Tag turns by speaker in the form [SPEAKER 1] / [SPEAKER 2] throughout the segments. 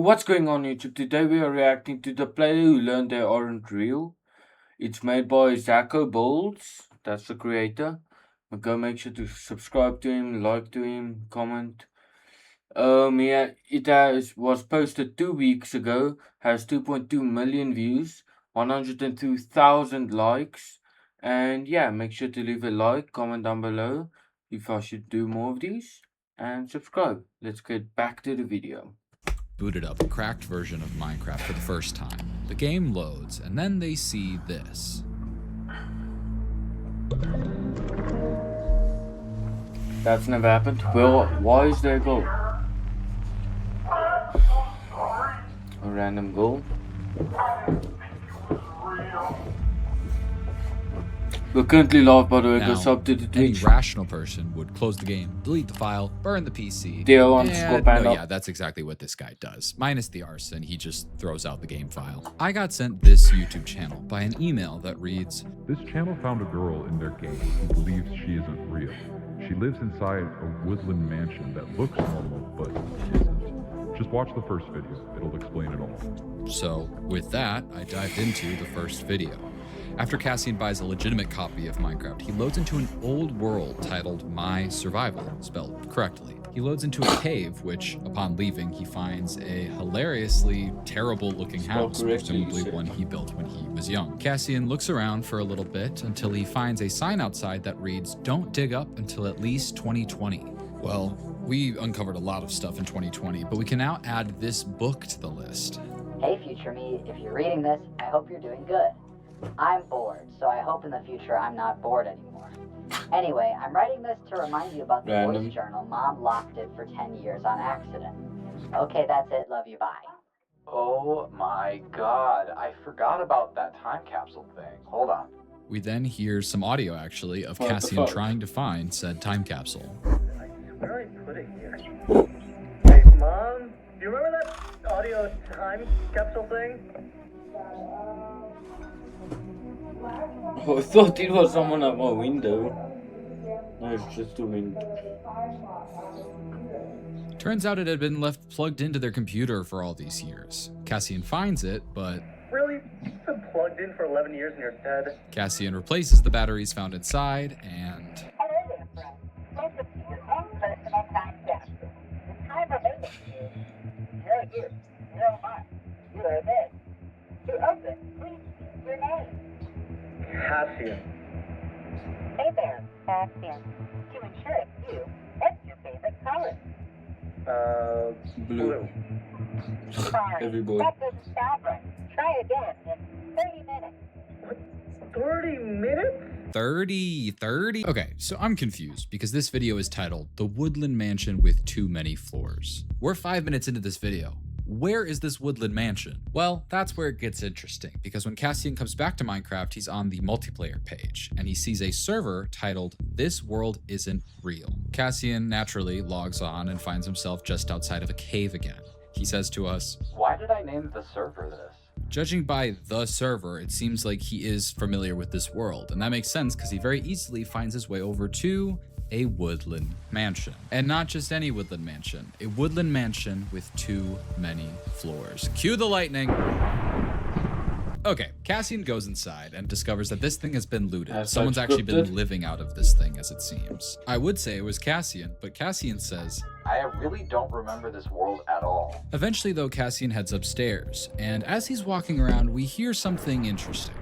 [SPEAKER 1] What's going on YouTube? Today we are reacting to The Player Who Learned They Aren't Real. It's made by Zacho Bolds, that's the creator. Go make sure to subscribe to him, like to him, comment. Yeah, was posted 2 weeks ago, has 2.2 million views, 102,000 likes, and yeah, make sure to leave a like, comment down below if I should do more of these, and subscribe. Let's get back to the video.
[SPEAKER 2] Booted up a cracked version of Minecraft for the first time. The game loads, and then they see this.
[SPEAKER 1] That's never happened. Well, why is there a goal? A random goal. We're currently live, by the way. Go sub to the
[SPEAKER 2] Any
[SPEAKER 1] Twitch.
[SPEAKER 2] rational person would close the game, delete the file, burn the PC.
[SPEAKER 1] Yeah,
[SPEAKER 2] that's exactly what this guy does. Minus the arson, he just throws out the game file. I got sent this YouTube channel by an email that reads,
[SPEAKER 3] "This channel found a girl in their game who believes she isn't real. She lives inside a woodland mansion that looks normal, but isn't. Just watch the first video. It'll explain it all."
[SPEAKER 2] So with that, I dived into the first video. After Cassian buys a legitimate copy of Minecraft, he loads into an old world titled My Survival, spelled correctly. He loads into a cave, which, upon leaving, he finds a hilariously terrible-looking house, presumably one he built when he was young. Cassian looks around for a little bit until he finds a sign outside that reads, "Don't dig up until at least 2020. Well, we uncovered a lot of stuff in 2020, but we can now add this book to the list.
[SPEAKER 4] Hey, future me, if you're reading this, I hope you're doing good. I'm bored, so I hope in the future I'm not bored anymore. Anyway, I'm writing this to remind you about the voice journal. Mom locked it for 10 years on accident. Okay, that's it. Love you. Bye.
[SPEAKER 5] Oh my god, I forgot about that time capsule thing. Hold on.
[SPEAKER 2] We then hear some audio, actually, of Cassian trying to find said time capsule.
[SPEAKER 6] Where are I putting here? Hey, Mom, do you remember that audio time capsule thing?
[SPEAKER 1] Oh, I thought it was someone at my window. No, it's just a window.
[SPEAKER 2] Turns out it had been left plugged into their computer for all these years. Cassian finds it, but...
[SPEAKER 6] Really? It's been plugged in for 11 years and you're dead?
[SPEAKER 2] Cassian replaces the batteries found inside, and...
[SPEAKER 4] Hello there, friend. Welcome to your own personal time capsule. The time remaining is 0 years, 0 months, 0 days. To open, please speak your name.
[SPEAKER 6] Cassian.
[SPEAKER 4] Hey there, Cassian. To ensure it's you, what's your favorite color?
[SPEAKER 1] Blue.
[SPEAKER 4] Sorry,
[SPEAKER 1] Everybody.
[SPEAKER 4] that doesn't sound right. Try again in 30 minutes.
[SPEAKER 6] What? 30 minutes?
[SPEAKER 2] 30? Okay, so I'm confused because this video is titled The Woodland Mansion with Too Many Floors. We're 5 minutes into this video. Where is this woodland mansion? Well, that's where it gets interesting, because when Cassian comes back to Minecraft, he's on the multiplayer page, and he sees a server titled This World Isn't Real. Cassian naturally logs on and finds himself just outside of a cave again. He says to us,
[SPEAKER 5] Why did I name the server this?
[SPEAKER 2] Judging by the server, it seems like he is familiar with this world, and that makes sense because he very easily finds his way over to a woodland mansion. And not just any woodland mansion, a woodland mansion with too many floors. Cue the lightning. Okay, Cassian goes inside and discovers that this thing has been looted. Someone's actually been living out of this thing, as it seems. I would say it was Cassian, but Cassian says,
[SPEAKER 5] I really don't remember this world at all.
[SPEAKER 2] Eventually, though, Cassian heads upstairs, and as he's walking around, we hear something interesting.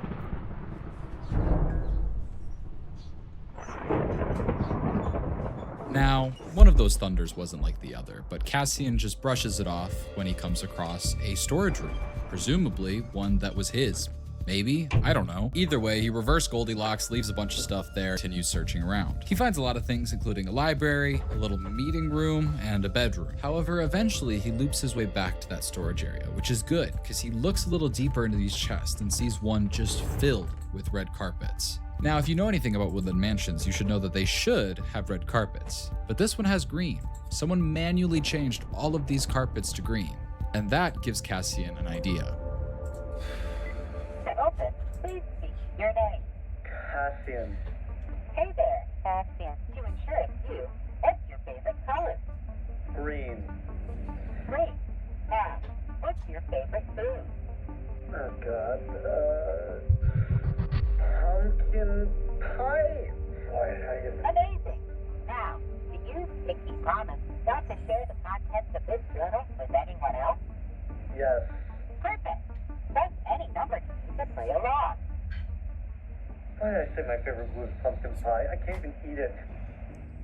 [SPEAKER 2] Now, one of those thunders wasn't like the other, but Cassian just brushes it off when he comes across a storage room, presumably one that was his. Maybe? I don't know. Either way, he reverse Goldilocks, leaves a bunch of stuff there, continues searching around. He finds a lot of things, including a library, a little meeting room, and a bedroom. However, eventually he loops his way back to that storage area, which is good, because he looks a little deeper into these chests and sees one just filled with red carpets. Now, if you know anything about woodland mansions, you should know that they should have red carpets, but this one has green. Someone manually changed all of these carpets to green, and that gives Cassian an idea.
[SPEAKER 4] To open, please speak your name.
[SPEAKER 6] Cassian.
[SPEAKER 4] Hey there, Cassian. To ensure it's you, what's your favorite color?
[SPEAKER 6] Green.
[SPEAKER 4] Great. Now,
[SPEAKER 7] your favorite food?
[SPEAKER 6] Oh, God. Pumpkin pie? Boy,
[SPEAKER 7] Amazing. Now, do you, Pinky Promise, want to share the contents of this journal with anyone else?
[SPEAKER 6] Yes.
[SPEAKER 7] Perfect. Press any number key to play along.
[SPEAKER 6] Why did I say my favorite food is pumpkin pie? I can't even eat it.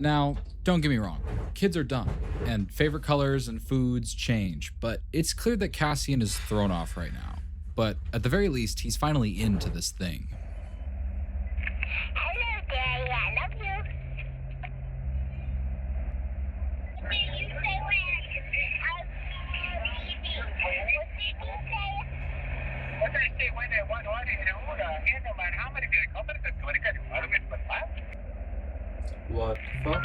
[SPEAKER 2] Now, don't get me wrong, kids are dumb, and favorite colors and foods change, but it's clear that Cassian is thrown off right now. But at the very least, he's finally into this thing.
[SPEAKER 7] Hello, Daddy. I love you. Did you say where? What did I say? When I want one in the order, and no matter how many they come, it's a 20 out of it, but what?
[SPEAKER 1] What the fuck?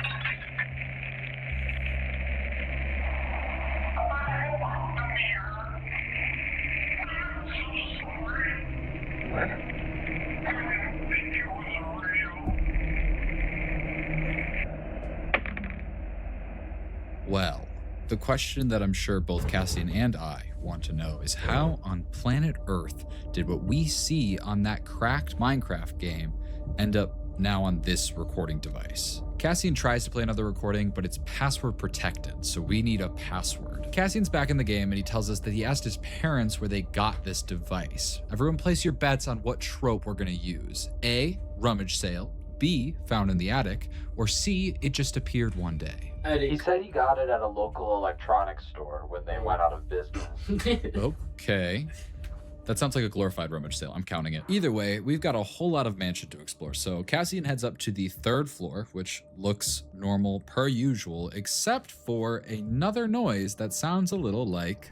[SPEAKER 2] Well, the question that I'm sure both Cassian and I want to know is how on planet Earth did what we see on that cracked Minecraft game end up now on this recording device? Cassian tries to play another recording, but it's password protected, so we need a password. Cassian's back in the game and he tells us that he asked his parents where they got this device. Everyone place your bets on what trope we're gonna use. A, rummage sale. B, found in the attic. Or C, it just appeared one day.
[SPEAKER 5] He said he got it at a local electronics store when they went out of business.
[SPEAKER 2] Okay. That sounds like a glorified rummage sale. I'm counting it. Either way, we've got a whole lot of mansion to explore. So Cassian heads up to the 3rd floor, which looks normal per usual, except for another noise that sounds a little like...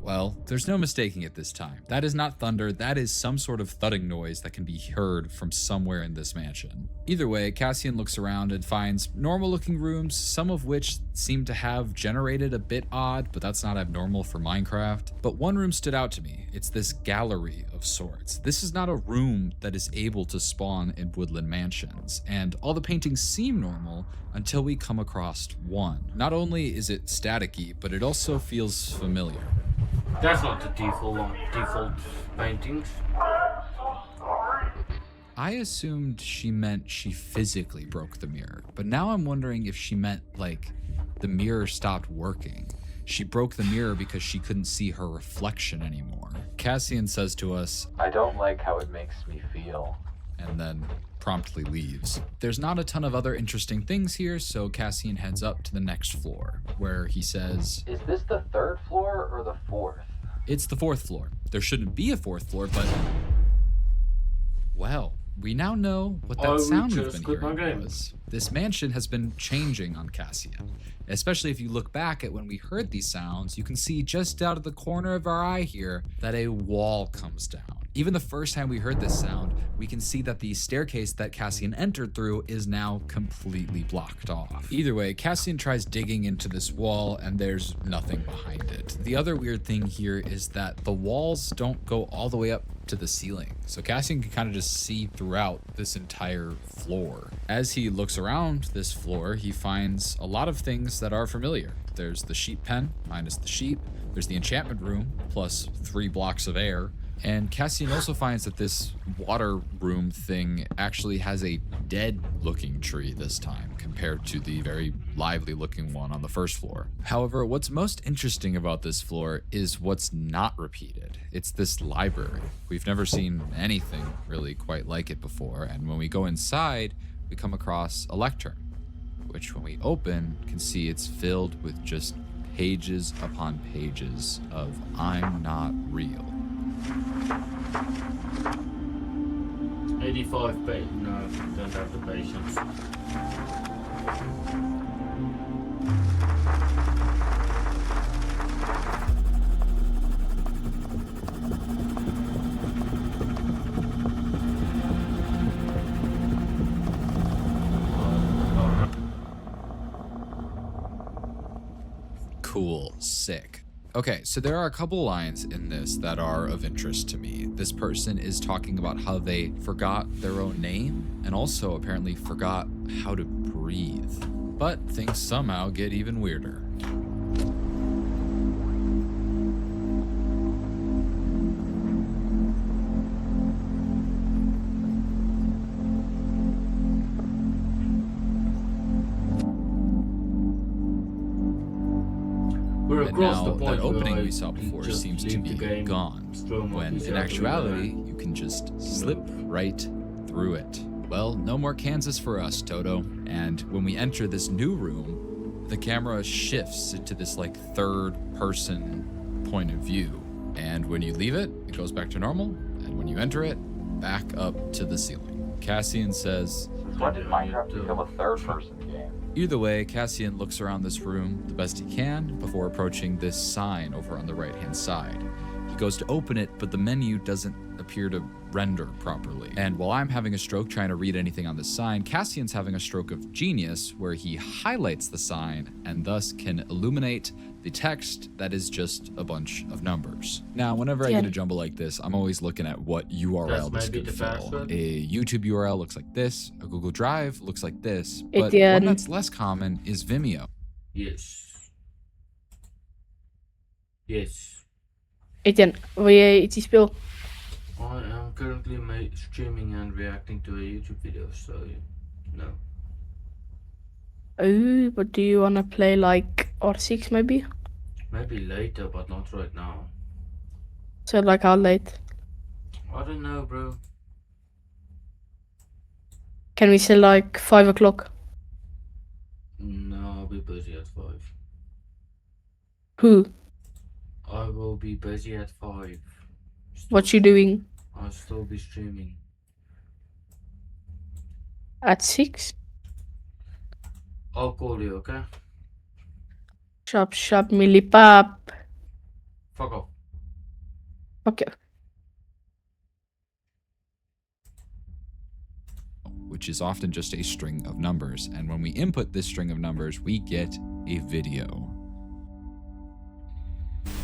[SPEAKER 2] Well, there's no mistaking it this time. That is not thunder, that is some sort of thudding noise that can be heard from somewhere in this mansion. Either way, Cassian looks around and finds normal looking rooms, some of which seem to have generated a bit odd, but that's not abnormal for Minecraft. But one room stood out to me. It's this gallery of sorts. This is not a room that is able to spawn in Woodland Mansions, and all the paintings seem normal until we come across one. Not only is it staticky, but it also feels familiar.
[SPEAKER 1] That's not the default paintings.
[SPEAKER 2] I assumed she meant she physically broke the mirror, but now I'm wondering if she meant like the mirror stopped working. She broke the mirror because she couldn't see her reflection anymore. Cassian says to us,
[SPEAKER 5] I don't like how it makes me feel.
[SPEAKER 2] And then promptly leaves. There's not a ton of other interesting things here, so Cassian heads up to the next floor, where he says,
[SPEAKER 5] Is this the 3rd floor or the 4th?
[SPEAKER 2] It's the 4th floor. There shouldn't be a 4th floor, but... Well, we now know what that sound we've been hearing was. This mansion has been changing on Cassian. Especially if you look back at when we heard these sounds, you can see just out of the corner of our eye here that a wall comes down. Even the first time we heard this sound, we can see that the staircase that Cassian entered through is now completely blocked off. Either way, Cassian tries digging into this wall and there's nothing behind it. The other weird thing here is that the walls don't go all the way up to the ceiling, so Cassian can kind of just see throughout this entire floor. As he looks around this floor, he finds a lot of things that are familiar. There's the sheep pen, minus the sheep. There's the enchantment room, plus 3 blocks of air. And Cassian also finds that this water room thing actually has a dead looking tree this time compared to the very lively looking one on the 1st floor. However, what's most interesting about this floor is what's not repeated. It's this library. We've never seen anything really quite like it before, and when we go inside, we come across a lectern, which when we open, can see it's filled with just pages upon pages of I'm not real.
[SPEAKER 1] 85 page. No, don't have the patience.
[SPEAKER 2] Cool, sick. Okay, so there are a couple lines in this that are of interest to me. This person is talking about how they forgot their own name and also apparently forgot how to breathe. But things somehow get even weirder. And
[SPEAKER 1] across
[SPEAKER 2] now
[SPEAKER 1] the
[SPEAKER 2] that
[SPEAKER 1] point
[SPEAKER 2] opening
[SPEAKER 1] where
[SPEAKER 2] we saw
[SPEAKER 1] you
[SPEAKER 2] before
[SPEAKER 1] just
[SPEAKER 2] seems to
[SPEAKER 1] leave
[SPEAKER 2] be
[SPEAKER 1] the game,
[SPEAKER 2] gone,
[SPEAKER 1] Strom
[SPEAKER 2] when
[SPEAKER 1] is
[SPEAKER 2] in
[SPEAKER 1] out
[SPEAKER 2] actuality,
[SPEAKER 1] everywhere.
[SPEAKER 2] you can just slip right through it. Well, no more Kansas for us, Toto. And when we enter this new room, the camera shifts into this like third person point of view. And when you leave it, it goes back to normal. And when you enter it, back up to the ceiling. Cassian says,
[SPEAKER 5] Since when did Minecraft become a third-person game?
[SPEAKER 2] either way, Cassian looks around this room the best he can before approaching this sign over on the right-hand side. He goes to open it, but the menu doesn't appear to render properly. And while I'm having a stroke trying to read anything on this sign, Cassian's having a stroke of genius where he highlights the sign and thus can illuminate the text that is just a bunch of numbers. Now, whenever I get a jumble like this, I'm always looking at what URL this
[SPEAKER 1] maybe
[SPEAKER 2] could
[SPEAKER 1] the
[SPEAKER 2] fill.
[SPEAKER 1] password?
[SPEAKER 2] A YouTube URL looks like this, a Google Drive looks like this, but one
[SPEAKER 8] Etienne.
[SPEAKER 2] that's less common is Vimeo.
[SPEAKER 1] Yes. Yes.
[SPEAKER 8] Etienne, wil je iets spelen?
[SPEAKER 1] I am currently streaming and reacting to a YouTube video, so no.
[SPEAKER 8] Oh, but do you wanna play like R6 maybe?
[SPEAKER 1] Maybe later, but not right now.
[SPEAKER 8] So like how late?
[SPEAKER 1] I don't know, bro.
[SPEAKER 8] Can we say like 5 o'clock?
[SPEAKER 1] No, I'll be busy at 5.
[SPEAKER 8] Who?
[SPEAKER 1] I will be busy at 5.
[SPEAKER 8] What you doing?
[SPEAKER 1] I'll still be streaming.
[SPEAKER 8] At 6?
[SPEAKER 1] I'll call you, okay?
[SPEAKER 8] Shop, shop, millipap.
[SPEAKER 1] Fuck off.
[SPEAKER 8] Okay.
[SPEAKER 2] Which is often just a string of numbers. And when we input this string of numbers, we get a video.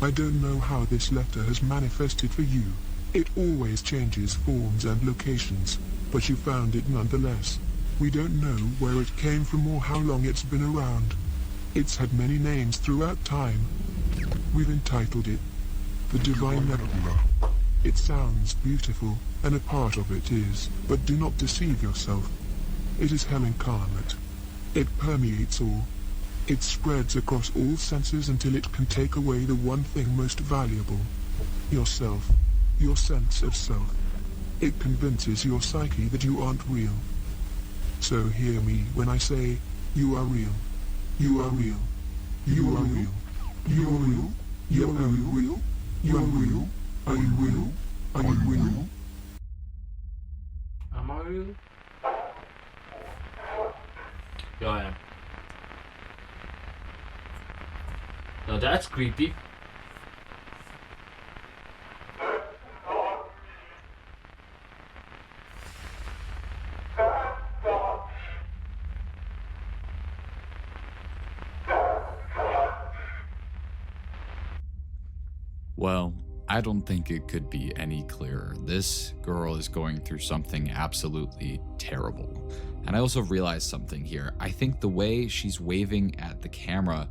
[SPEAKER 9] I don't know how this letter has manifested for you. It always changes forms and locations, but you found it nonetheless. We don't know where it came from or how long it's been around. It's had many names throughout time. We've entitled it The Divine Nebula. It sounds beautiful, and a part of it is, but do not deceive yourself. It is hell incarnate. It permeates all. It spreads across all senses until it can take away the one thing most valuable. Yourself. Your sense of self. It convinces your psyche that you aren't real. So hear me when I say, you are real. You are real. You are real. You are real. You are real. You are real. Are you real? Are you real?
[SPEAKER 1] Am I real? Yeah, I am. Now that's creepy.
[SPEAKER 2] Well, I don't think it could be any clearer. This girl is going through something absolutely terrible. And I also realized something here. I think the way she's waving at the camera,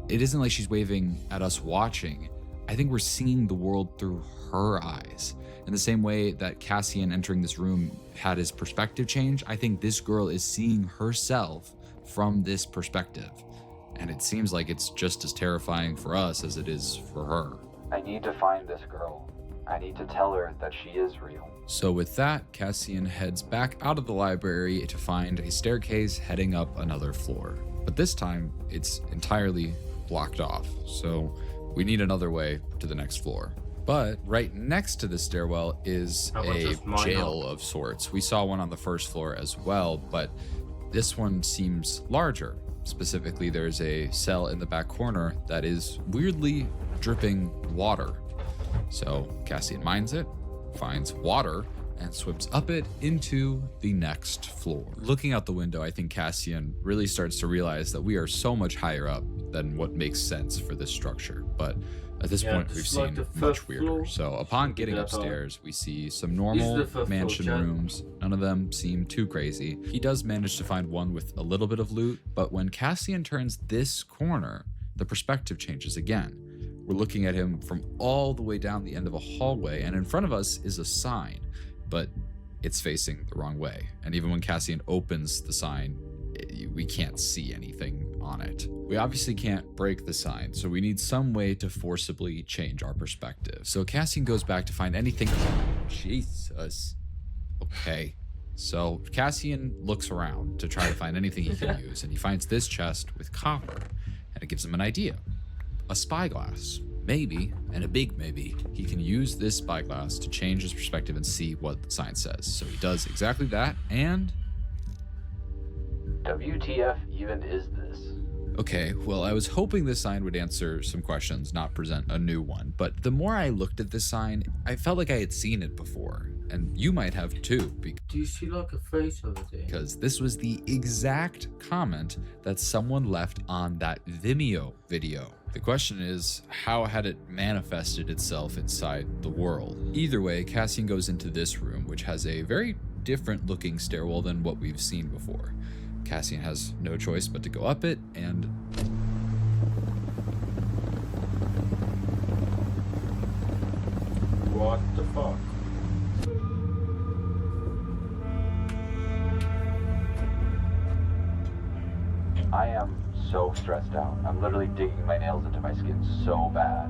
[SPEAKER 2] it isn't like she's waving at us watching. I think we're seeing the world through her eyes. In the same way that Cassian entering this room had his perspective change, I think this girl is seeing herself from this perspective. And it seems like it's just as terrifying for us as it is for her.
[SPEAKER 5] I need to find this girl. I need to tell her that she is real.
[SPEAKER 2] So with that, Cassian heads back out of the library to find a staircase heading up another floor. But this time, it's entirely blocked off, so we need another way to the next floor. But right next to the stairwell is
[SPEAKER 1] How about
[SPEAKER 2] a
[SPEAKER 1] just mine
[SPEAKER 2] jail of sorts. We saw one on the first floor as well, but this one seems larger. Specifically, there's a cell in the back corner that is weirdly dripping water. So Cassian mines it, finds water, and swims up it into the next floor. Looking out the window, I think Cassian really starts to realize that we are so much higher up than what makes sense for this structure. But at this point,
[SPEAKER 1] this
[SPEAKER 2] we've
[SPEAKER 1] is like
[SPEAKER 2] seen
[SPEAKER 1] the
[SPEAKER 2] much
[SPEAKER 1] fifth
[SPEAKER 2] weirder.
[SPEAKER 1] floor.
[SPEAKER 2] So upon getting
[SPEAKER 1] That's all.
[SPEAKER 2] upstairs, we see some
[SPEAKER 1] This is
[SPEAKER 2] normal
[SPEAKER 1] the fifth
[SPEAKER 2] mansion
[SPEAKER 1] floor, Chad.
[SPEAKER 2] rooms. None of them seem too crazy. He does manage to find one with a little bit of loot, but when Cassian turns this corner, the perspective changes again. We're looking at him from all the way down the end of a hallway, and in front of us is a sign, but it's facing the wrong way. And even when Cassian opens the sign, we can't see anything on it. We obviously can't break the sign, so we need some way to forcibly change our perspective. So Cassian goes back to find anything. Jesus. Okay. So Cassian looks around to try to find anything he can use, and he finds this chest with copper, and it gives him an idea. A spyglass. Maybe, and a big maybe, he can use this spyglass to change his perspective and see what the sign says. So he does exactly that, and...
[SPEAKER 5] WTF even is this?
[SPEAKER 2] Okay, well, I was hoping this sign would answer some questions, not present a new one, but the more I looked at this sign, I felt like I had seen it before, and you might have too.
[SPEAKER 1] Do you see like a face over there?
[SPEAKER 2] Because this was the exact comment that someone left on that Vimeo video. The question is, how had it manifested itself inside the world? Either way, Cassian goes into this room, which has a very different looking stairwell than what we've seen before. Cassian has no choice but to go up it, and...
[SPEAKER 1] What the fuck?
[SPEAKER 5] I am so stressed out. I'm literally digging my nails into my skin so bad.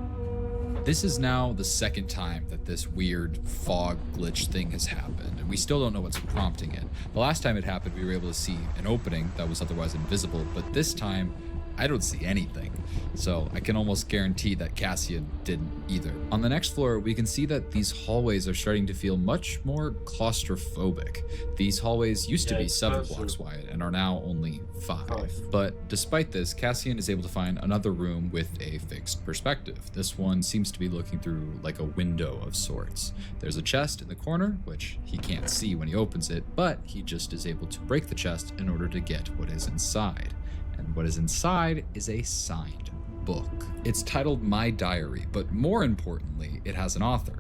[SPEAKER 2] This is now the second time that this weird fog glitch thing has happened, and we still don't know what's prompting it. The last time it happened, we were able to see an opening that was otherwise invisible, but this time, I don't see anything. So I can almost guarantee that Cassian didn't either. On the next floor, we can see that these hallways are starting to feel much more claustrophobic. These hallways used to be 7 blocks wide and are now only 5. But despite this, Cassian is able to find another room with a fixed perspective. This one seems to be looking through like a window of sorts. There's a chest in the corner, which he can't see when he opens it, but he just is able to break the chest in order to get what is inside. And what is inside is a signed book. It's titled My Diary, but more importantly, it has an author,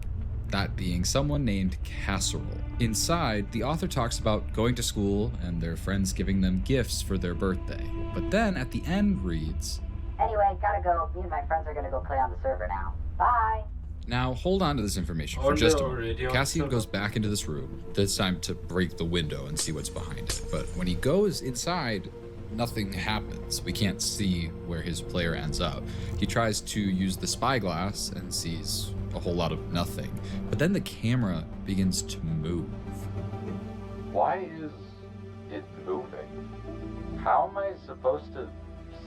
[SPEAKER 2] that being someone named Casserole. Inside, the author talks about going to school and their friends giving them gifts for their birthday. But then at the end reads,
[SPEAKER 4] Anyway, gotta go. Me and my friends are gonna go play on the server now. Bye.
[SPEAKER 2] Now hold on to this information for just a moment. Cassian goes back into this room, this time to break the window and see what's behind it. But when he goes inside, nothing happens. We can't see where his player ends up. He tries to use the spyglass and sees a whole lot of nothing. But then the camera begins to move.
[SPEAKER 5] Why is it moving? How am I supposed to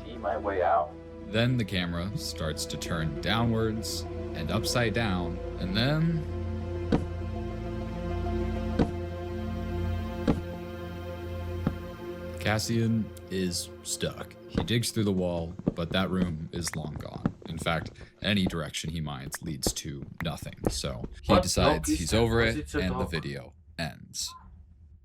[SPEAKER 5] see my way out?
[SPEAKER 2] Then the camera starts to turn downwards and upside down, and then... Cassian is stuck. He digs through the wall, but that room is long gone. In fact, any direction he minds leads to nothing. So he decides he's over it, and the video ends.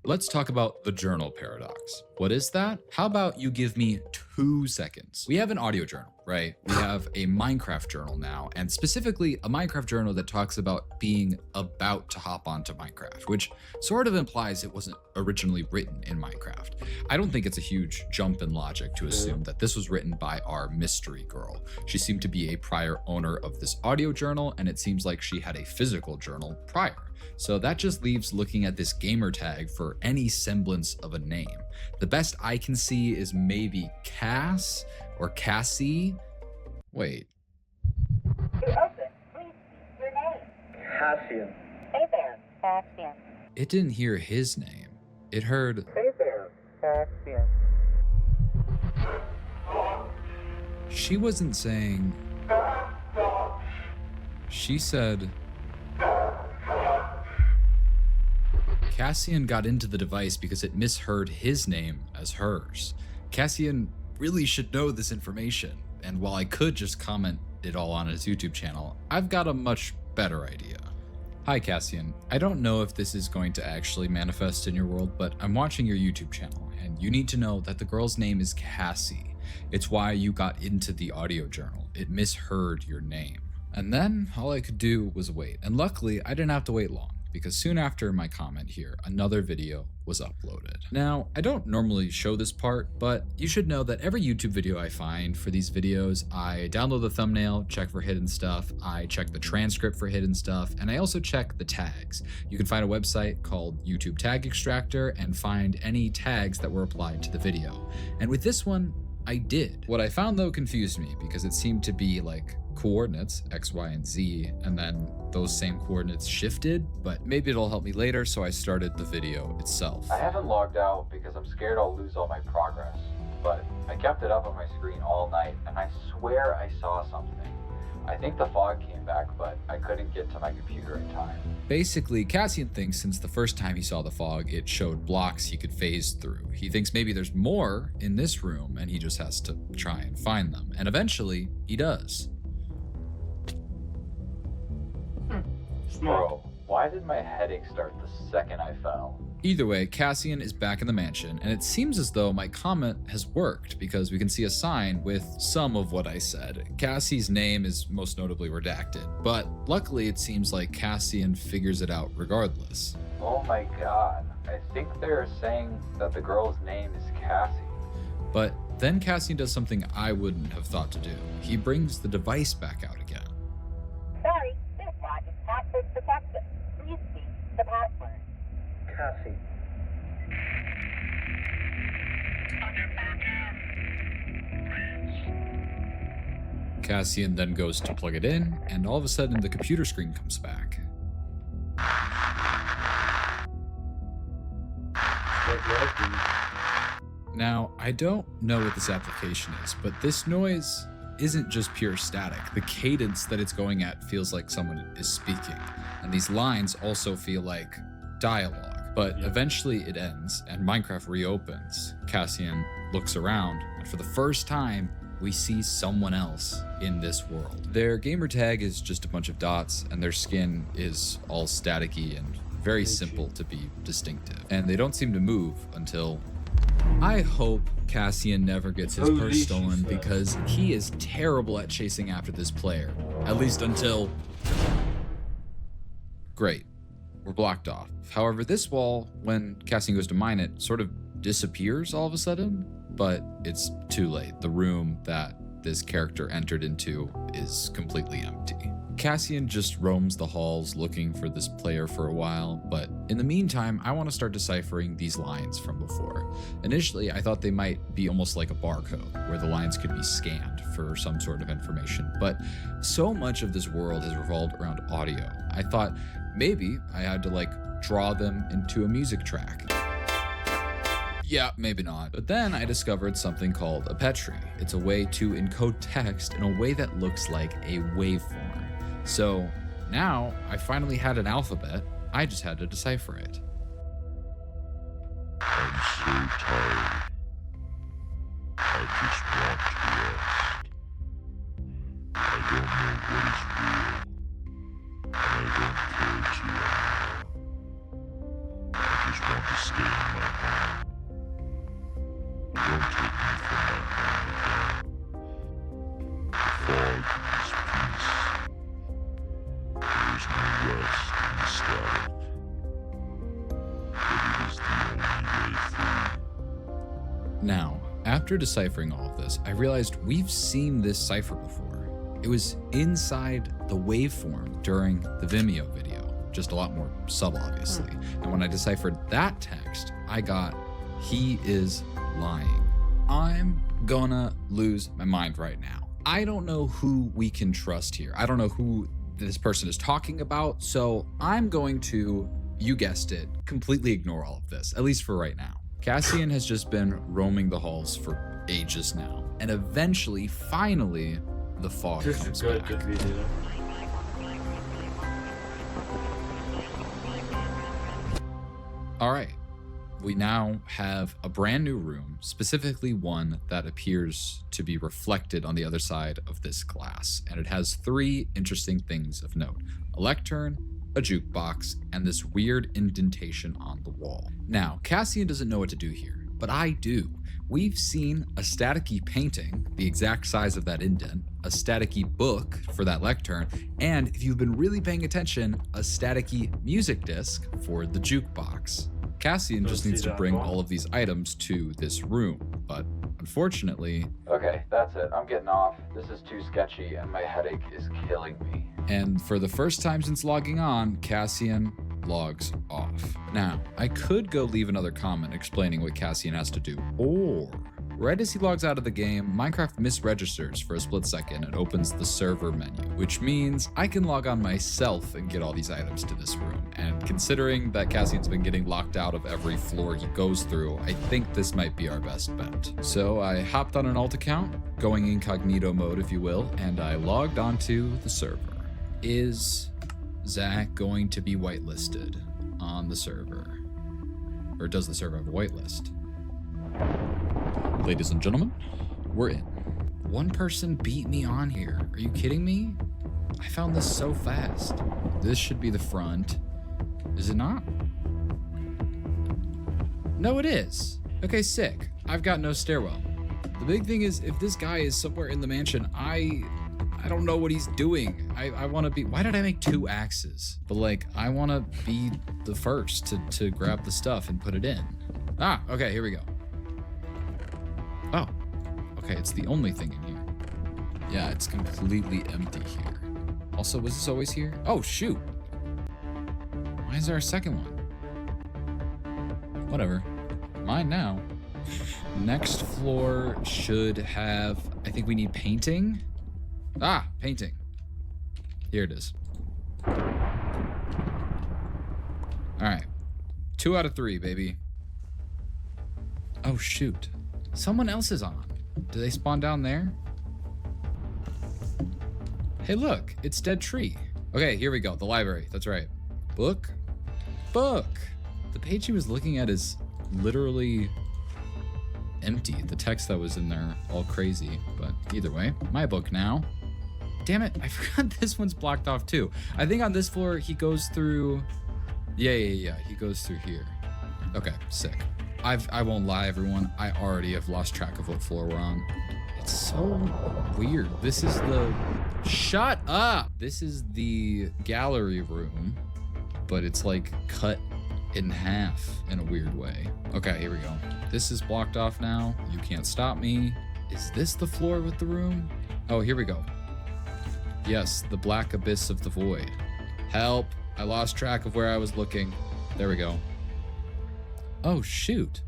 [SPEAKER 2] Let's talk about the journal paradox. What is that? How about you give me 2 seconds? We have an audio journal, right? We have a Minecraft journal now, and specifically a Minecraft journal that talks about being about to hop onto Minecraft, which sort of implies it wasn't originally written in Minecraft. I don't think it's a huge jump in logic to assume that this was written by our mystery girl. She seemed to be a prior owner of this audio journal, and it seems like she had a physical journal prior. So that just leaves looking at this gamer tag for any semblance of a name. The best I can see is maybe Cass or Cassie. Wait.
[SPEAKER 7] To open, please speak your name.
[SPEAKER 6] Cassian.
[SPEAKER 7] Hey there, Cassian.
[SPEAKER 2] It didn't hear his name. It heard,
[SPEAKER 6] Hey there, Cassian.
[SPEAKER 2] she wasn't saying, she said, Cassian got into the device because it misheard his name as hers. Cassian really should know this information, and while I could just comment it all on his YouTube channel, I've got a much better idea. Hi Cassian, I don't know if this is going to actually manifest in your world, but I'm watching your YouTube channel, and you need to know that the girl's name is Cassie. It's why you got into the audio journal. It misheard your name. And then all I could do was wait, and luckily I didn't have to wait long, because soon after my comment here, another video was uploaded. Now, I don't normally show this part, but you should know that every YouTube video I find for these videos, I download the thumbnail, check for hidden stuff, I check the transcript for hidden stuff, and I also check the tags. You can find a website called YouTube Tag Extractor and find any tags that were applied to the video. And with this one, I did. What I found though confused me because it seemed to be like coordinates, X, Y, and Z, and then those same coordinates shifted, but maybe it'll help me later, so I started the video itself.
[SPEAKER 5] I haven't logged out because I'm scared I'll lose all my progress, but I kept it up on my screen all night, and I swear I saw something. I think the fog came back, but I couldn't get to my computer in time.
[SPEAKER 2] Basically, Cassian thinks since the first time he saw the fog, it showed blocks he could phase through. He thinks maybe there's more in this room, and he just has to try and find them. And eventually, he does.
[SPEAKER 5] Bro, why did my headache start the second I fell?
[SPEAKER 2] Either way, Cassian is back in the mansion, and it seems as though my comment has worked because we can see a sign with some of what I said. Cassie's name is most notably redacted, but luckily it seems like Cassian figures it out regardless.
[SPEAKER 5] Oh my god, I think they're saying that the girl's name is Cassie.
[SPEAKER 2] But then Cassian does something I wouldn't have thought to do. He brings the device back out again.
[SPEAKER 7] Sorry, this log is password protected. Please see the password.
[SPEAKER 6] Cassie.
[SPEAKER 2] Cassian then goes to plug it in, and all of a sudden the computer screen comes back. Now, I don't know what this application is, but this noise isn't just pure static. The cadence that it's going at feels like someone is speaking, and these lines also feel like dialogue. But eventually it ends, and Minecraft reopens. Cassian looks around, and for the first time, we see someone else in this world. Their gamer tag is just a bunch of dots, and their skin is all staticky and very simple to be distinctive. And they don't seem to move until... I hope Cassian never gets his purse stolen because he is terrible at chasing after this player. At least until... Great. We're blocked off. However, this wall, when Cassian goes to mine it, sort of disappears all of a sudden, but it's too late. The room that this character entered into is completely empty. Cassian just roams the halls looking for this player for a while, but in the meantime, I want to start deciphering these lines from before. Initially, I thought they might be almost like a barcode, where the lines could be scanned for some sort of information, but so much of this world has revolved around audio. I thought maybe I had to draw them into a music track. Yeah, maybe not. But then I discovered something called a Petri. It's a way to encode text in a way that looks like a waveform. So now I finally had an alphabet, I just had to decipher it.
[SPEAKER 9] I'm so tired. I just want to rest. I don't know what is real, and I don't care to anymore. I just want to stay in my home. Don't take me from my home again. The fog is peace. There is no rest in the static. But it is the only way through.
[SPEAKER 2] Now, after deciphering all of this, I realized we've seen this cipher before. It was inside the waveform during the Vimeo video, just a lot more subtle, obviously. And when I deciphered that text, I got, "He is lying." I'm gonna lose my mind right now. I don't know who we can trust here. I don't know who this person is talking about, so I'm going to, you guessed it, completely ignore all of this, at least for right now. Cassian has just been roaming the halls for ages now, and eventually, finally, the fog comes back. All right. We now have a brand new room, specifically one that appears to be reflected on the other side of this glass. And it has three interesting things of note: a lectern, a jukebox, and this weird indentation on the wall. Now, Cassian doesn't know what to do here, but I do. We've seen a staticky painting, the exact size of that indent, a staticky book for that lectern, and if you've been really paying attention, a staticky music disc for the jukebox. Cassian just needs to bring all of these items to this room, but unfortunately...
[SPEAKER 5] Okay, that's it. I'm getting off. This is too sketchy and my headache is killing me.
[SPEAKER 2] And for the first time since logging on, Cassian logs off. Now, I could go leave another comment explaining what Cassian has to do, or Right as he logs out of the game, Minecraft misregisters for a split second and opens the server menu, which means I can log on myself and get all these items to this room. And considering that Cassian's been getting locked out of every floor he goes through, I think this might be our best bet. So I hopped on an alt account, going incognito mode if you will, and I logged onto the server. Is Zach going to be whitelisted on the server? Or does the server have a whitelist? Ladies and gentlemen, we're in. One person beat me on here. Are you kidding me? I found this so fast. This should be the front. Is it not? No, it is. Okay, sick. I've got no stairwell. The big thing is, if this guy is somewhere in the mansion, I don't know what he's doing. I want to be... Why did I make 2 axes? But like, I want to be the first to grab the stuff and put it in. Ah, okay, here we go. Oh, okay, it's the only thing in here. Yeah, it's completely empty here. Also, was this always here? Oh, shoot. Why is there a second one? Whatever. Mine now. Next floor should have... I think we need painting. Ah, painting. Here it is. All right. 2 out of 3, baby. Oh, shoot. Someone else is on. Do they spawn down there? Hey, look. It's Dead Tree. Okay, here we go. The library. That's right. Book. Book. The page he was looking at is literally empty. The text that was in there all crazy. But either way, my book now. Damn it, I forgot this one's blocked off too. I think on this floor he goes through... Yeah, he goes through here. Okay, sick. I won't lie, everyone. I already have lost track of what floor we're on. It's so weird. This is the... Shut up! This is the gallery room, but it's like cut in half in a weird way. Okay, here we go. This is blocked off now. You can't stop me. Is this the floor with the room? Oh, here we go. Yes, the black abyss of the void. Help! I lost track of where I was looking. There we go. Oh, shoot.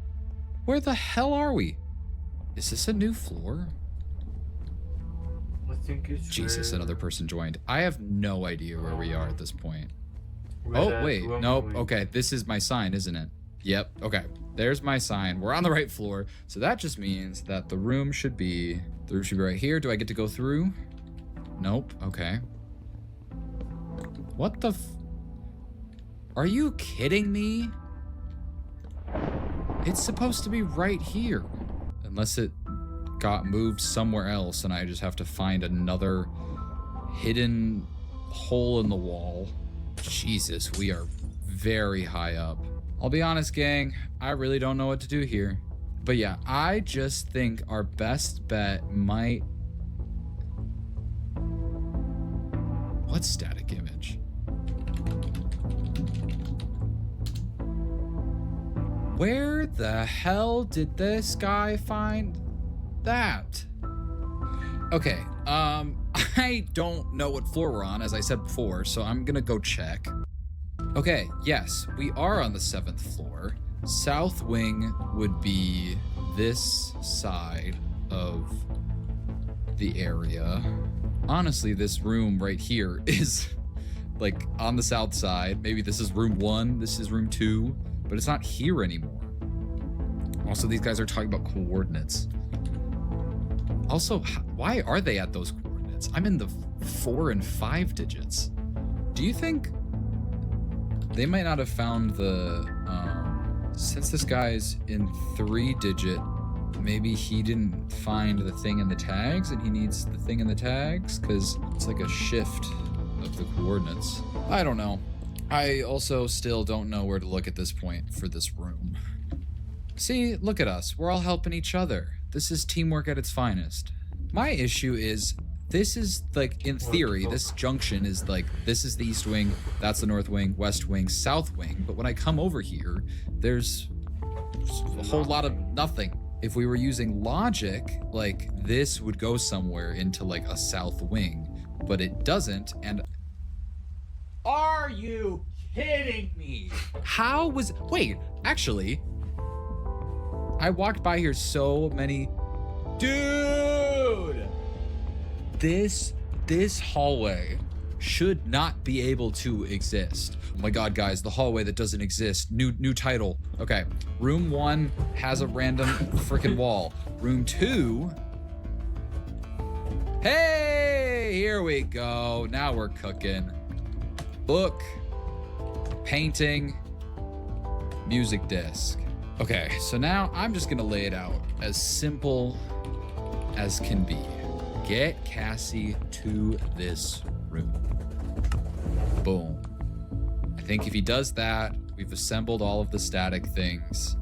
[SPEAKER 2] Where the hell are we? Is this a new floor?
[SPEAKER 1] I think it's
[SPEAKER 2] Jesus,
[SPEAKER 1] where...
[SPEAKER 2] another person joined. I have no idea where we are at this point.
[SPEAKER 1] Where
[SPEAKER 2] Oh,
[SPEAKER 1] that
[SPEAKER 2] wait.
[SPEAKER 1] room
[SPEAKER 2] Nope.
[SPEAKER 1] we-
[SPEAKER 2] Okay, this is my sign, isn't it? Yep. Okay. There's my sign. We're on the right floor. So that just means that the room should be right here. Do I get to go through? Nope. Okay. What the Are you kidding me? It's supposed to be right here. Unless it got moved somewhere else and I just have to find another hidden hole in the wall. Jesus, we are very high up. I'll be honest, gang, I really don't know what to do here. But yeah, I just think our best bet might... What static image? Where the hell did this guy find that? Okay, I don't know what floor we're on, as I said before, so I'm gonna go check. Okay, yes, we are on the 7th floor. South wing would be this side of the area. Honestly, this room right here is like on the south side. Maybe this is room 1, this is room 2, but it's not here anymore. Also, these guys are talking about coordinates. Also, why are they at those coordinates? I'm in the 4 and 5 digits. Do you think they might not have found the, since this guy's in 3-digit, maybe he didn't find the thing in the tags and he needs the thing in the tags? Because it's like a shift of the coordinates. I don't know. I also still don't know where to look at this point for this room. See, look at us. We're all helping each other. This is teamwork at its finest. My issue is, this is like, in theory, this junction is like, this is the east wing, that's the north wing, west wing, south wing. But when I come over here, there's a whole lot of nothing. If we were using logic, like this would go somewhere into like a south wing, but it doesn't. And are you kidding me? How was, wait, actually, I walked by here so many. Dude! This hallway should not be able to exist. Oh my god, guys, the hallway that doesn't exist. New title. Okay, room 1 has a random freaking wall. Room 2. Hey, here we go. Now we're cooking. Book, painting, music disc. Okay, so now I'm just gonna lay it out as simple as can be. Get Cassie to this room. Boom. I think if he does that, we've assembled all of the static things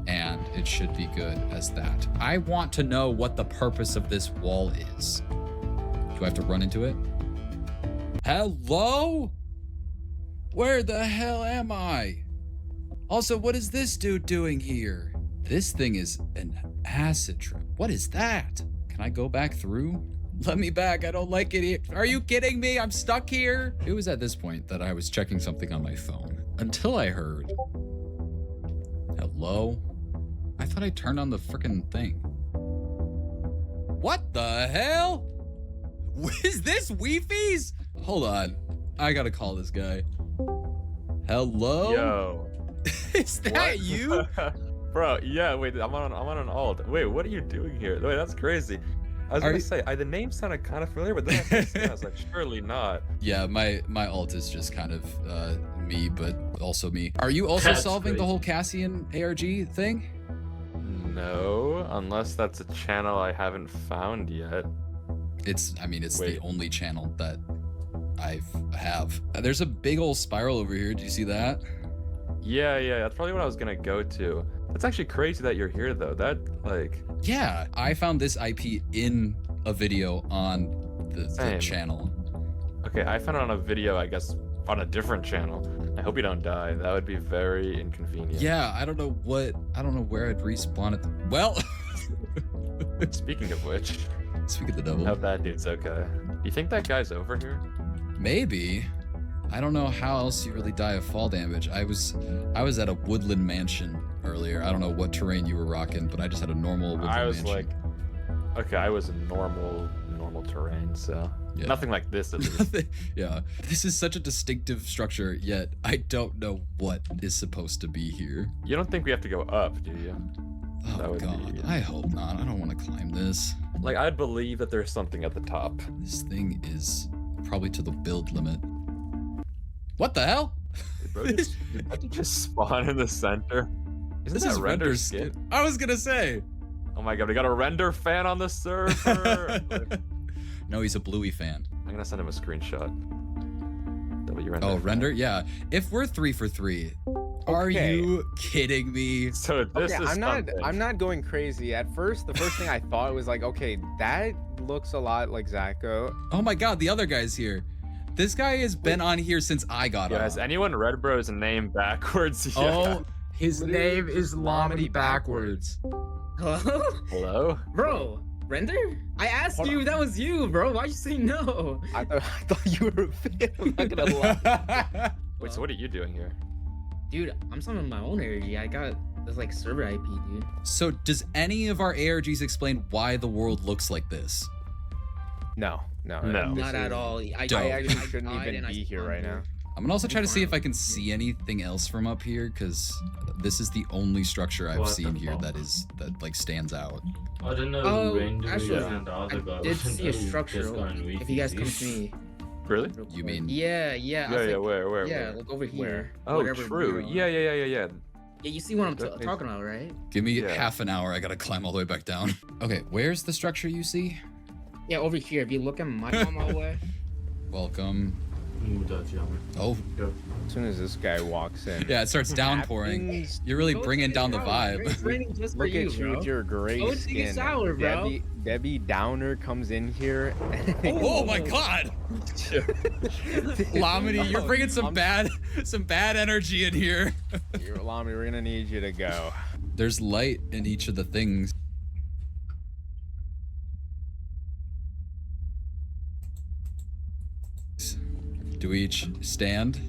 [SPEAKER 2] and it should be good as that. I want to know what the purpose of this wall is. Do I have to run into it? Hello? Where the hell am I? Also, what is this dude doing here? This thing is an acid trip. What is that? Can I go back through? Let me back, I don't like it here. Are you kidding me? I'm stuck here. It was at this point that I was checking something on my phone until I heard, hello? I thought I turned on the frickin' thing. What the hell? Is this Wi-Fi's? Hold on, I gotta call this guy. Hello?
[SPEAKER 10] Yo.
[SPEAKER 2] Is that
[SPEAKER 10] What?
[SPEAKER 2] you?
[SPEAKER 10] Bro, yeah, wait, I'm on an alt. Wait, what are you doing here? Wait, that's crazy. I was gonna say, the name sounded kind of familiar, but then I was like, surely not.
[SPEAKER 2] Yeah, my alt is just kind of me, but also me. Are you also
[SPEAKER 10] That's
[SPEAKER 2] solving
[SPEAKER 10] crazy.
[SPEAKER 2] the whole Cassian ARG thing?
[SPEAKER 10] No, unless that's a channel I haven't found yet.
[SPEAKER 2] It's the
[SPEAKER 10] Wait.
[SPEAKER 2] only channel that I have. There's a big old spiral over here. Do you see that?
[SPEAKER 10] Yeah, that's probably what I was gonna go to. That's actually crazy that you're here though. That, like...
[SPEAKER 2] Yeah, I found this IP in a video on the
[SPEAKER 10] Same.
[SPEAKER 2] channel.
[SPEAKER 10] Okay, I found it on a video, I guess, on a different channel. I hope you don't die. That would be very inconvenient.
[SPEAKER 2] Yeah, I don't know where I'd respawn it. Well,
[SPEAKER 10] Speaking of which,
[SPEAKER 2] speak of the devil.
[SPEAKER 10] hope that dude's okay. You think that guy's over here?
[SPEAKER 2] Maybe. I don't know how else you really die of fall damage. I was at a woodland mansion earlier. I don't know what terrain you were rocking, but I just had a normal woodland
[SPEAKER 10] I was
[SPEAKER 2] mansion.
[SPEAKER 10] like, okay, I was in normal terrain, so
[SPEAKER 2] Yeah.
[SPEAKER 10] nothing like this at least.
[SPEAKER 2] Yeah, this is such a distinctive structure, yet I don't know what is supposed to be here.
[SPEAKER 10] You don't think we have to go up, do you?
[SPEAKER 2] Oh
[SPEAKER 10] That would
[SPEAKER 2] god,
[SPEAKER 10] be-
[SPEAKER 2] I hope not. I don't want to climb this.
[SPEAKER 10] Like, I'd believe that there's something at the top.
[SPEAKER 2] This thing is probably to the build limit. What the hell?
[SPEAKER 10] Bro, did you just spawn in the center? Isn't
[SPEAKER 2] This
[SPEAKER 10] that
[SPEAKER 2] is
[SPEAKER 10] render
[SPEAKER 2] render
[SPEAKER 10] skin?
[SPEAKER 2] I was gonna say.
[SPEAKER 10] Oh my god, we got a render fan on the server.
[SPEAKER 2] No, he's a Bluey fan.
[SPEAKER 10] I'm gonna send him a screenshot. W render.
[SPEAKER 2] Oh,
[SPEAKER 10] fan.
[SPEAKER 2] render? Yeah. If we're 3 for 3, are
[SPEAKER 11] Okay.
[SPEAKER 2] you kidding me?
[SPEAKER 10] So this
[SPEAKER 11] Okay,
[SPEAKER 10] is
[SPEAKER 11] I'm not going crazy. At first, the first thing I thought was like, okay, that looks a lot like Zacho.
[SPEAKER 2] Oh my god, the other guy's here. This guy has been on here since I got
[SPEAKER 10] Yeah,
[SPEAKER 2] on.
[SPEAKER 10] has anyone read bro's name backwards? Yeah.
[SPEAKER 2] Oh, his name is Lomity backwards.
[SPEAKER 12] Hello?
[SPEAKER 10] Hello?
[SPEAKER 12] Bro, Render? I asked
[SPEAKER 11] Hold
[SPEAKER 12] you if that was you, bro. Why'd you say no?
[SPEAKER 11] I thought you were a fan. I'm not gonna lie.
[SPEAKER 10] Wait, so what are you doing here?
[SPEAKER 12] Dude, I'm summoning my own ARG. I got this like server IP, dude.
[SPEAKER 2] So does any of our ARGs explain why the world looks like this?
[SPEAKER 11] No.
[SPEAKER 10] No.
[SPEAKER 11] this
[SPEAKER 12] Not at
[SPEAKER 11] is-
[SPEAKER 12] all.
[SPEAKER 11] I actually shouldn't even be here right now.
[SPEAKER 2] I'm gonna also try to see if I can
[SPEAKER 12] Fine.
[SPEAKER 2] see anything else from up here, because this is the only structure I've
[SPEAKER 1] What the
[SPEAKER 2] seen here
[SPEAKER 1] fuck?
[SPEAKER 2] that like stands out.
[SPEAKER 1] I don't know
[SPEAKER 12] Oh,
[SPEAKER 1] who Render
[SPEAKER 12] actually,
[SPEAKER 1] is and the other guy.
[SPEAKER 12] I did see a structure. If you guys come to me.
[SPEAKER 10] Really?
[SPEAKER 12] real
[SPEAKER 2] You
[SPEAKER 12] quick.
[SPEAKER 2] mean-
[SPEAKER 12] Yeah. I
[SPEAKER 10] Yeah,
[SPEAKER 12] was
[SPEAKER 10] yeah,
[SPEAKER 12] like,
[SPEAKER 10] where?
[SPEAKER 12] Yeah, look over here.
[SPEAKER 11] Where?
[SPEAKER 10] Oh,
[SPEAKER 12] whatever
[SPEAKER 10] true.
[SPEAKER 12] you're on.
[SPEAKER 10] Yeah.
[SPEAKER 12] Yeah, you see what I'm
[SPEAKER 10] That makes-
[SPEAKER 12] talking about, right?
[SPEAKER 2] Give me
[SPEAKER 10] Yeah.
[SPEAKER 2] half an hour. I gotta climb all the way back down. Okay, where's the structure you see?
[SPEAKER 12] Yeah, over here. If you look at my way.
[SPEAKER 2] Welcome. Oh,
[SPEAKER 11] As soon as this guy walks in.
[SPEAKER 2] yeah, it starts downpouring.
[SPEAKER 11] happens-
[SPEAKER 2] You're really
[SPEAKER 12] Go
[SPEAKER 2] bringing
[SPEAKER 12] take a
[SPEAKER 2] down the
[SPEAKER 12] shower. It's
[SPEAKER 2] vibe.
[SPEAKER 12] raining just for
[SPEAKER 11] Look
[SPEAKER 12] you,
[SPEAKER 11] at you
[SPEAKER 12] bro.
[SPEAKER 11] with your gray
[SPEAKER 12] Go take a
[SPEAKER 11] skin.
[SPEAKER 12] shower, bro.
[SPEAKER 11] Debbie Downer comes in here.
[SPEAKER 2] Oh my god! Lamini, you're bringing some bad energy in here.
[SPEAKER 11] Lami, we're gonna need you to go.
[SPEAKER 2] There's light in each of the things. Do we each stand?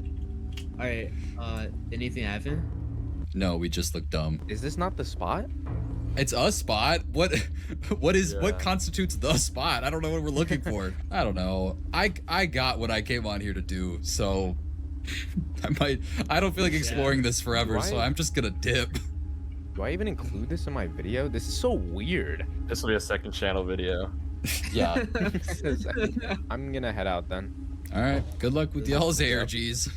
[SPEAKER 12] Alright, anything happen?
[SPEAKER 2] No, we just look dumb.
[SPEAKER 11] Is this not the spot?
[SPEAKER 2] It's a spot. What constitutes the spot? I don't know what we're looking for. I don't know. I got what I came on here to do, so I don't feel like exploring this forever, so I'm just gonna dip.
[SPEAKER 11] Do I even include this in my video? This is so weird.
[SPEAKER 10] This will be a second channel video.
[SPEAKER 2] Yeah.
[SPEAKER 11] I'm gonna head out then.
[SPEAKER 2] All right. Good luck with y'all's ARGs.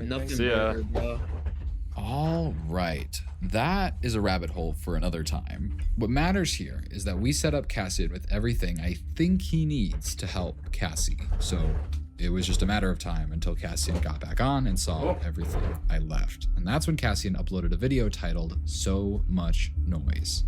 [SPEAKER 12] Nothing
[SPEAKER 10] See ya.
[SPEAKER 12] better, bro.
[SPEAKER 2] All right. That is a rabbit hole for another time. What matters here is that we set up Cassian with everything I think he needs to help Cassie. So it was just a matter of time until Cassian got back on and saw everything I left. And that's when Cassian uploaded a video titled So Much Noise.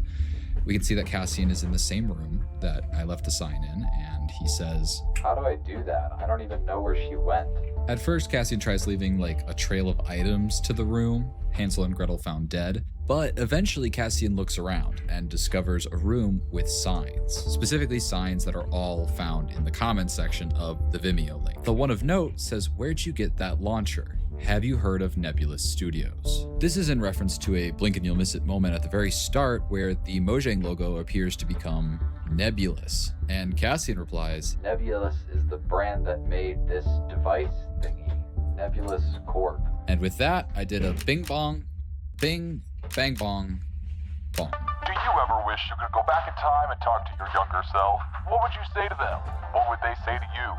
[SPEAKER 2] We can see that Cassian is in the same room that I left the sign in, and he says,
[SPEAKER 5] How do I do that? I don't even know where she went.
[SPEAKER 2] At first, Cassian tries leaving like a trail of items to the room Hansel and Gretel found dead, but eventually Cassian looks around and discovers a room with signs, specifically signs that are all found in the comments section of the Vimeo link. The one of note says, "Where'd you get that launcher? Have you heard of Nebulous Studios?" This is in reference to a blink and you'll miss it moment at the very start where the Mojang logo appears to become nebulous. And Cassian replies,
[SPEAKER 5] Nebulous is the brand that made this device thingy. Nebulous Corp.
[SPEAKER 2] and with that, I did a bing bong, bing, bang bong, bong.
[SPEAKER 13] Do you ever wish you could go back in time and talk to your younger self? What would you say to them? What would they say to you?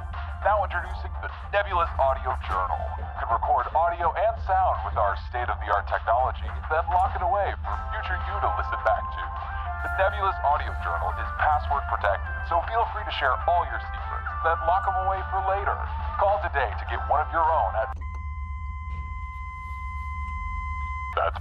[SPEAKER 13] Now introducing the Nebulous Audio Journal. You can record audio and sound with our state-of-the-art technology, then lock it away for future you to listen back to. The Nebulous Audio Journal is password protected, so feel free to share all your secrets, then lock them away for later. Call today to get one of your own at... That's...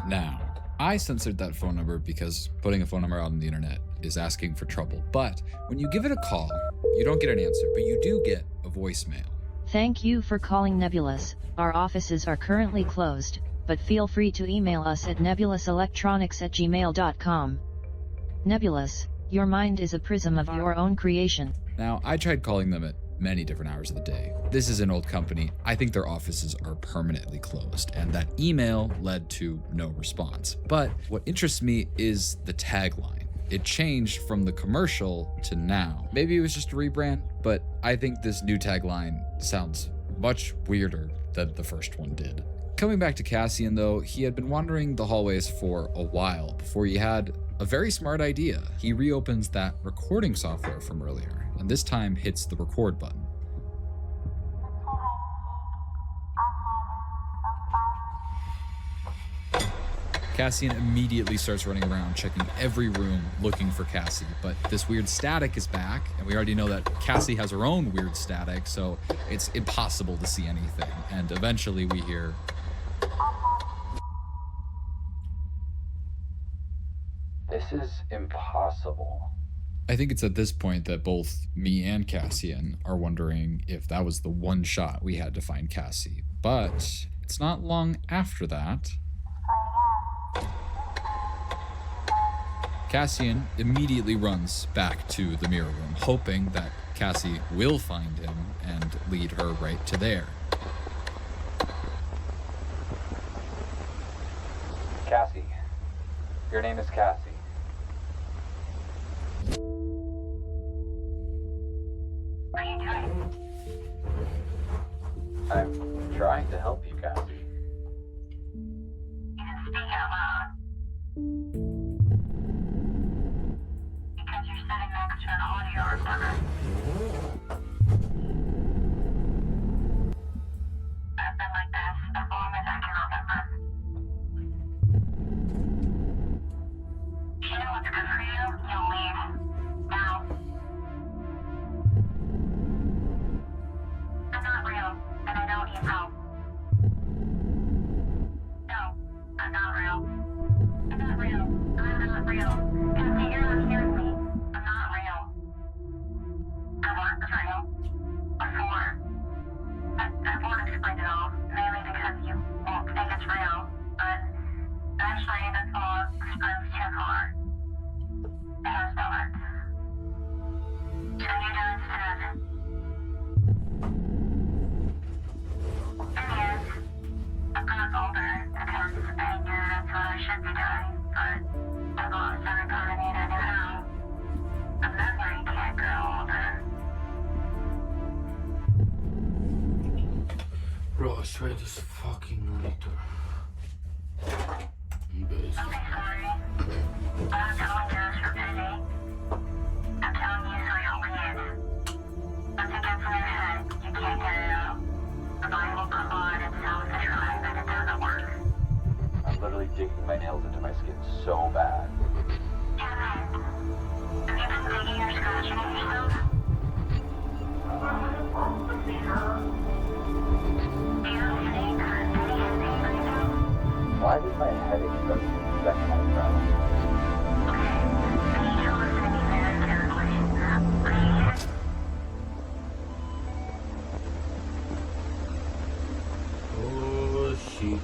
[SPEAKER 2] Now, I censored that phone number because putting a phone number out on the internet is asking for trouble. But when you give it a call, you don't get an answer, but you do get a voicemail.
[SPEAKER 14] Thank you for calling Nebulous. Our offices are currently closed, but feel free to email us at nebulouselectronics@gmail.com. Nebulous, your mind is a prism of your own creation.
[SPEAKER 2] Now, I tried calling them at many different hours of the day. This is an old company. I think their offices are permanently closed, and that email led to no response. But what interests me is the tagline. It changed from the commercial to now. Maybe it was just a rebrand, but I think this new tagline sounds much weirder than the first one did. Coming back to Cassian though, he had been wandering the hallways for a while before he had a very smart idea. He reopens that recording software from earlier, and this time hits the record button. Cassian immediately starts running around, checking every room, looking for Cassie, but this weird static is back, and we already know that Cassie has her own weird static, so it's impossible to see anything, and eventually we hear...
[SPEAKER 5] This is impossible.
[SPEAKER 2] I think it's at this point that both me and Cassian are wondering if that was the one shot we had to find Cassie, but it's not long after that. Cassian immediately runs back to the mirror room, hoping that Cassie will find him and lead her right to there.
[SPEAKER 5] Cassie. Your name is Cassie.
[SPEAKER 7] What are you doing?
[SPEAKER 5] I'm trying to help you, Cassie.
[SPEAKER 7] You didn't speak out loud. Because you're sitting next to an audio recorder. I've been like this as long as I can remember. You know what's good for you? You'll leave. Now. I'm not real, and I don't need help.
[SPEAKER 1] swear this fucking monitor. Best.
[SPEAKER 7] I'm apologize for payday. I'm telling you so you'll leave. Once it gets in your head, you can't get it out. The body will come on and self the drive and it doesn't work.
[SPEAKER 5] I'm literally digging my nails into my skin so bad.
[SPEAKER 7] Kevin, have you been digging or scratching at yourself? Do you have a headache or any pain right now?
[SPEAKER 5] Why does my headache start the second I travel?
[SPEAKER 7] Okay, I need you to listen to me very carefully.
[SPEAKER 1] Oh shit.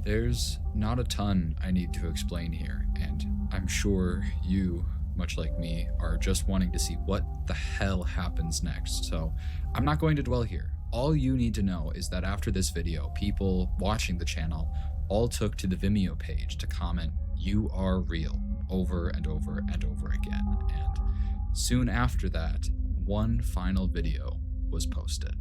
[SPEAKER 2] There's not a ton I need to explain here, and I'm sure you, much like me, are just wanting to see what the hell happens next, so I'm not going to dwell here. All you need to know is that after this video, people watching the channel all took to the Vimeo page to comment, "You are real," over and over and over again, and soon after that, one final video was posted.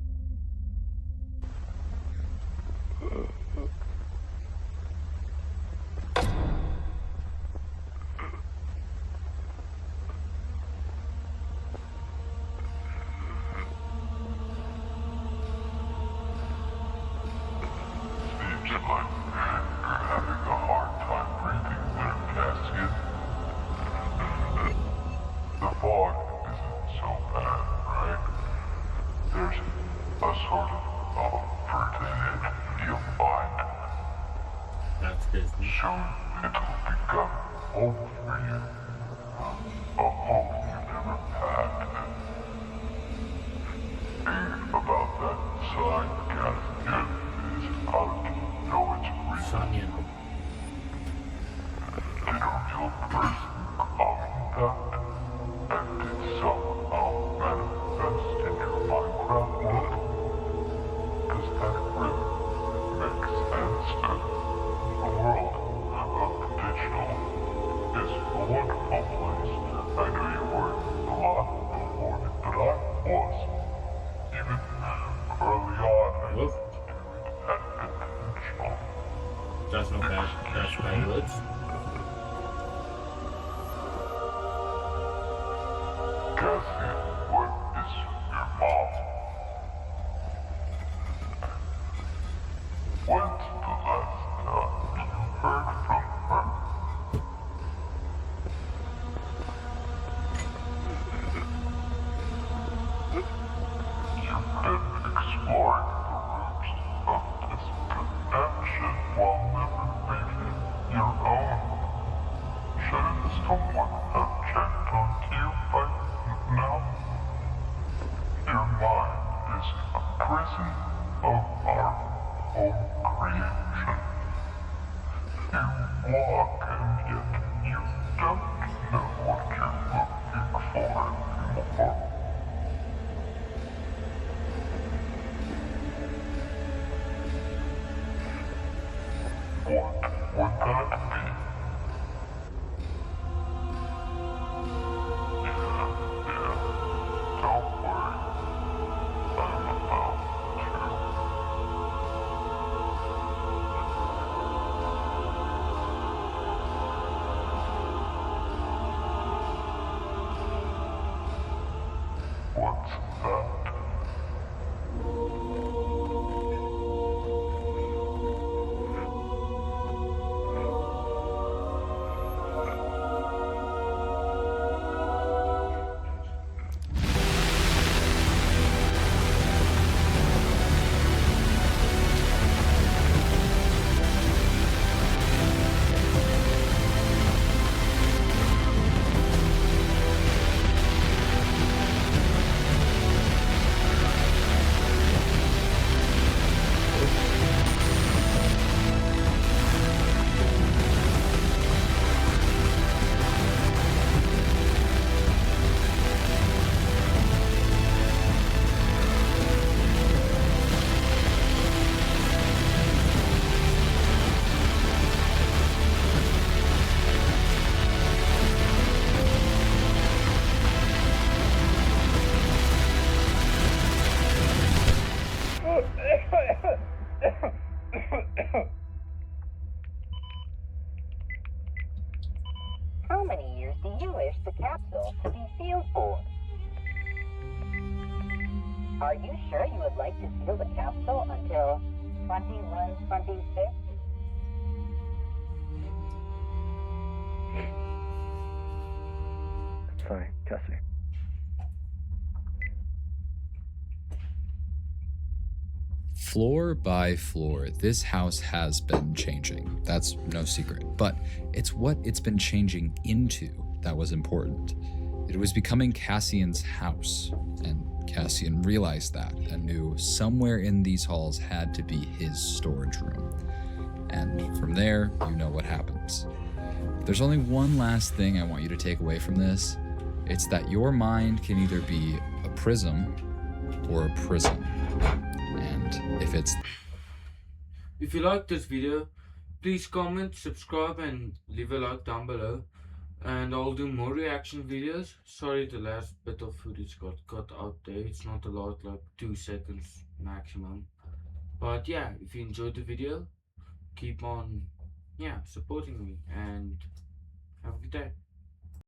[SPEAKER 13] Seems like you're having a hard time breathing there, Cassian. The fog isn't so bad, right? There's a sort of comfort in it you'll find.
[SPEAKER 12] That's Disney.
[SPEAKER 13] Soon it'll become home for you. A home you never had. Think about that sign, Cassian. How do you know it's real?
[SPEAKER 12] Sonya.
[SPEAKER 13] Did a real person comment that? And did somehow manifest in your Minecraft world? Does that really make sense? The world of digital is a wonderful place. I know you were a lot before that I was. Even early on, I
[SPEAKER 12] Whoop.
[SPEAKER 13] had intentional.
[SPEAKER 12] That's no bad. That's bad words.
[SPEAKER 13] Cassian, what is your mom? When's the last time you heard from her? You've been exploring the roots of this connection while never leaving your own. Shouldn't someone have checked on you by now? Your mind is a prison of our own creation. You walk and yet you don't know what you're looking for anymore. What would that be? Yeah, don't worry. I'm about to. What's that?
[SPEAKER 7] 2126.
[SPEAKER 6] Sorry, Cassie.
[SPEAKER 2] Floor by floor, this house has been changing. That's no secret. But it's what it's been changing into that was important. It was becoming Cassian's house, and Cassian realized that and knew somewhere in these halls had to be his storage room. And from there, you know what happens. There's only one last thing I want you to take away from this. It's that your mind can either be a prism or a prison. And
[SPEAKER 1] if you like this video, please comment, subscribe and leave a like down below. And I'll do more reaction videos. Sorry the last bit of footage got cut out there. It's not a lot, like 2 seconds maximum. But yeah, if you enjoyed the video, keep on supporting me and have a good day.